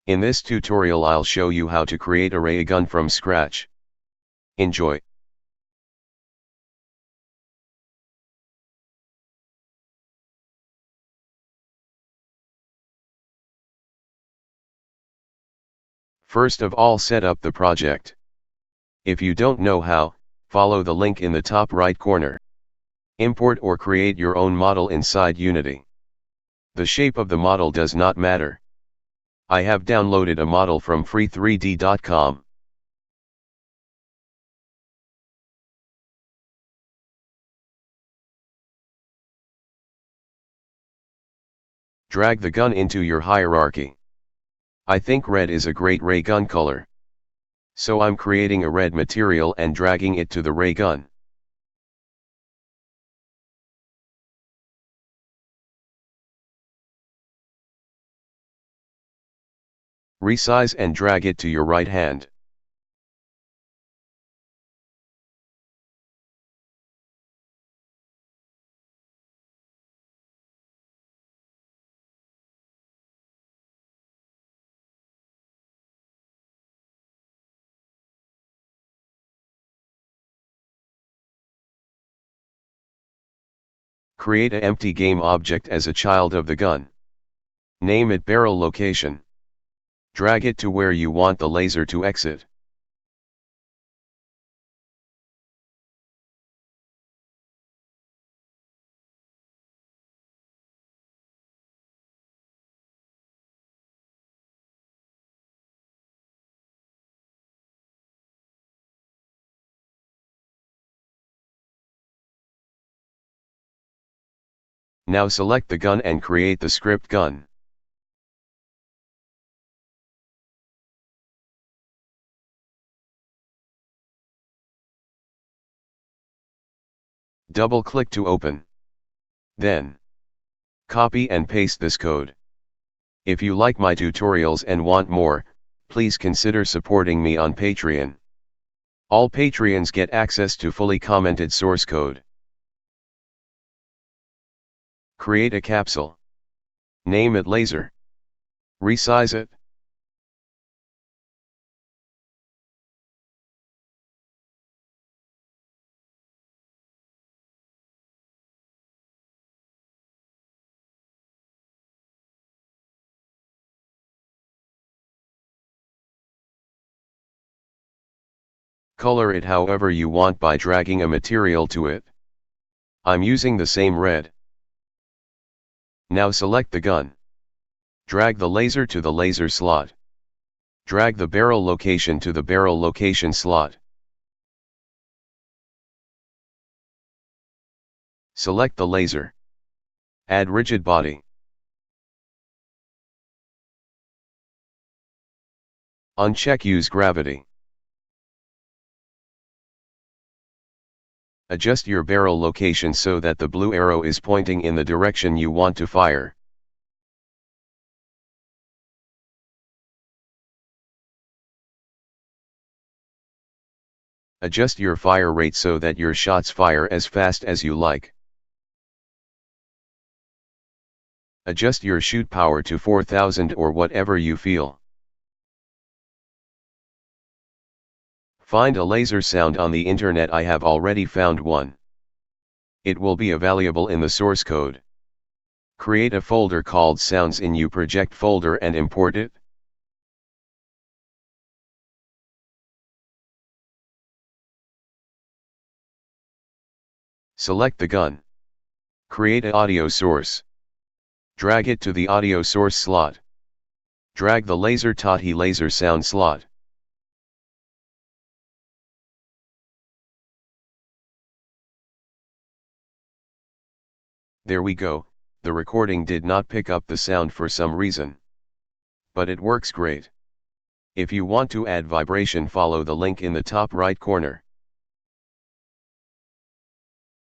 In this tutorial I'll show you how to create a ray gun from scratch. Enjoy. First of all, set up the project. If you don't know how, follow the link in the top right corner. Import or create your own model inside Unity. The shape of the model does not matter. I have downloaded a model from free3d.com. Drag the gun into your hierarchy. I think red is a great ray gun color. So I'm creating a red material and dragging it to the ray gun. Resize and drag it to your right hand. Create an empty game object as a child of the gun. Name it barrel location. Drag it to where you want the laser to exit. Now select the gun and create the script gun. Double-click to open. Then, copy and paste this code. If you like my tutorials and want more, please consider supporting me on Patreon. All Patreons get access to fully commented source code. Create a capsule. Name it laser. Resize it. Color it however you want by dragging a material to it. I'm using the same red. Now select the gun. Drag the laser to the laser slot. Drag the barrel location to the barrel location slot. Select the laser. Add rigid body. Uncheck use gravity. Adjust your barrel location so that the blue arrow is pointing in the direction you want to fire. Adjust your fire rate so that your shots fire as fast as you like. Adjust your shoot power to 4000 or whatever you feel. Find a laser sound on the internet. I have already found one. It will be available in the source code. Create a folder called Sounds in your project folder and import it. Select the gun. Create an audio source. Drag it to the audio source slot. Drag the laser Tati laser sound slot. There we go, the recording did not pick up the sound for some reason. But it works great. If you want to add vibration, follow the link in the top right corner.